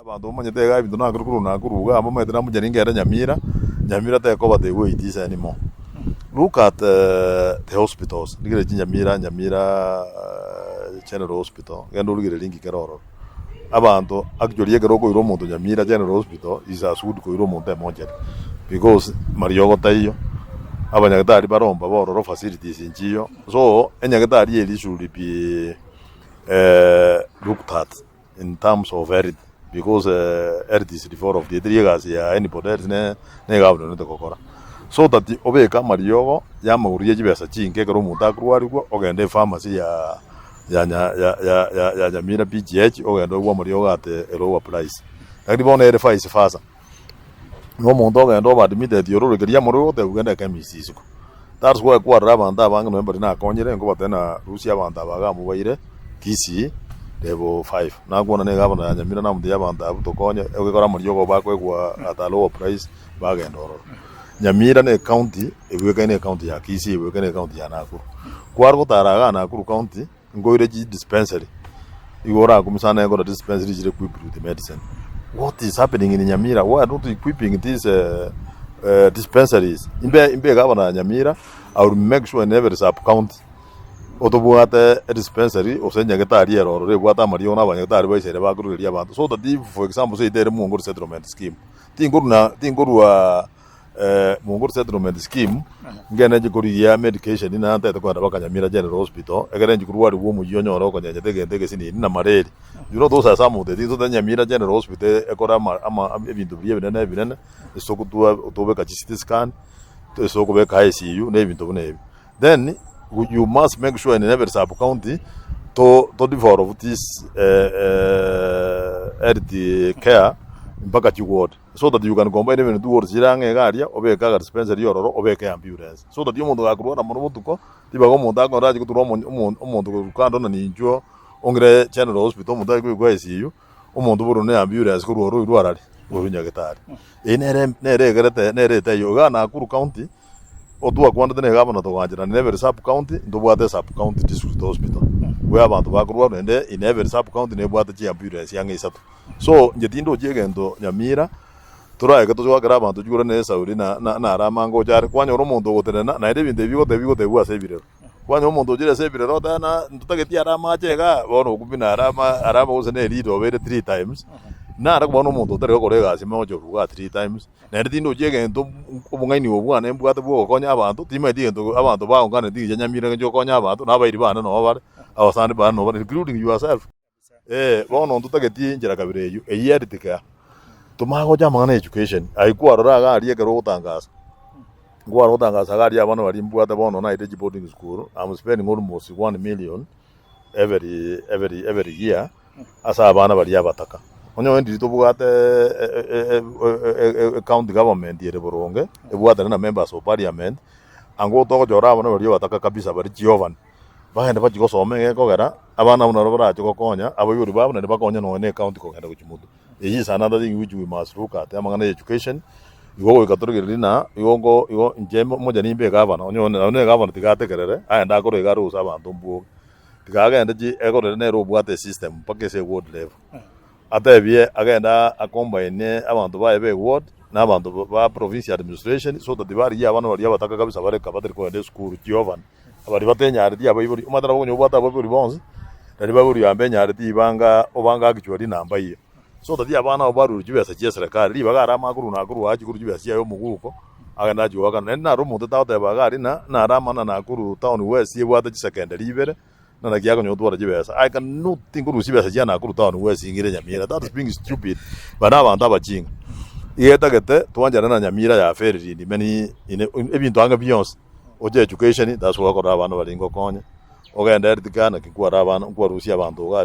abantu manyete ga bintu nakuru nakuruga amo metera mujaringa era Nyamira te cover the way it is anymore. Look at the hospitals. Nigere Nyamira General Hospital. Gendo lugire lingi keroro. Abantu actually yegero ko iromo Nyamira General Hospital is as good ko iromo te moja. Because Mariogo tayo abanyagatari baromba bororo facilities injiyo. So enyagatari eli should be looked at in terms of health. Because earth is the four of the three guys ya anybody else ne gabno ne kokora so that obeka Mariogo ya mauriye jibesa chinke kero mutakru ariko ogende pharmacy ya Nyamira PGH ogende wa Mariogo at a lower price akidi bona ere face fasa no muntu ogende oba admitted yororo keria moro te ugende chemist isiko that's why kwa rabanda banga no mbari na konyere ngo batena Rusia abanda baga mubaire kisi level 5 nakuona ne gavana Nyamira na mudi yabanda abutokonya egekora Mariogo bakwe kwa at a lower price bagenda ororo Nyamira ne county egweka ne county ya Kisii egweka ne county ya Nakuru kwargo taraga Nakuru county ngoire dispensary igora kumisana egora dispensary jire equipped with medicine. What is happening in Nyamira? Why are not equipping these dispensaries? Imbe gavana Nyamira, I will make sure in every sub county otobuate a dispensary or send Yagatari or Rewata Mariona Yagatari by Serebagu Yabat. So that if, for example, say there Mungur settlement scheme. Tingurua Mungur settlement scheme, Ganajikuria medication in Anta Nyamira General Hospital, again you could work woman Union or take in Namarade. You know, those are some of the things that Nyamira General Hospital, Ekorama, even to be evident, the Sokotua, Tobeka scan, the Sokobeka ICU, name to name. Then you must make sure in every sub county to develop this health care in Bakati ward, so that you can combine even two words Jirang area, Obeka dispensary or Obeka ambulance. So that you want to grow a monotuko, Tibago Montago, Rajo to Romonto Candon and Injo, Ongre General Hospital, Montago, go see you, Omonto ambulance, Guru Ruari, Urunagatari. In Nere Yoga, Nakuru County. Otua kwanda ne gavana to wajira in every sub county ndo bwate sub county district hospital we abantu bakuru nende in every sub county ne bwate chi ambulance yange isatu so njetindo jegendo Nyamira turaye gato jwa gara abantu jugura ne sauri na Arama ngo jar kwanya romondo goterena na ide binde bigo te bwa sebire kwanya romondo jire sebire rota na tutageti Arama chega bono kubina Arama usene lead over 3 times na ra kubono muntu tere ko rega sima ojo ruga 3 times na ndindo jegento obungaini obwana embwate bwo konya abantu tima digento abantu ba ongane dije Nyamira njo konya abantu na bairi bana no bare awasande bana no bare including yourself bono tutageti njira kabire yu eyeritika tumago jamana education aikuwa raga ari egero gutangasa ngwa gutangasa gari abana bari mbwate bono na ide boarding school I'm spending almost 1 million every year asa abana bari abataka onyo ndi to bugate county government yere boronge ebwate na members of parliament ango to jora abana bari bataka kabisa bari Jovan bagenda bachigo somenge kogera abana munaro baracho kokonya abayuri babana ne bakonya no ne county kogenda kuchimudu iyi sana that which we must look at amangana education igo ikaturugirina igo njemo moja nimbe gavana onyo ne gavana tigatekerere aenda ko rega rusa abantu mbuo tigagenda ji egorere ne robwate system pakese ward level atebie agenda akombine abantu bae ward na abantu ba provincial administration so that bari abana bari bataka kabisa bare kabateri ko ende school Jovan abari batenya ari abayiburi umatara bonyo bata baburi bonze dari baburi yambenya ari obanga gichwari namba ye so that abana baru jibesa je serikali baga Arama guru na guru haji guru jibesa yo muguko agenda jiwaga na rumuntu tawte bagari na Arama na guru town west ye bwata secondary ibere na kiago nyotwara jibesa I can not think guru jibesa jana guru town west ingire Nyamira that is being stupid bana abantu abajinga yeta gete tuanjana na Nyamira ya ferry ni many ebintu anga beyond oje education that's what abana balingo konya ogenda ertikana kikwa abana kwa Rusia abantu gari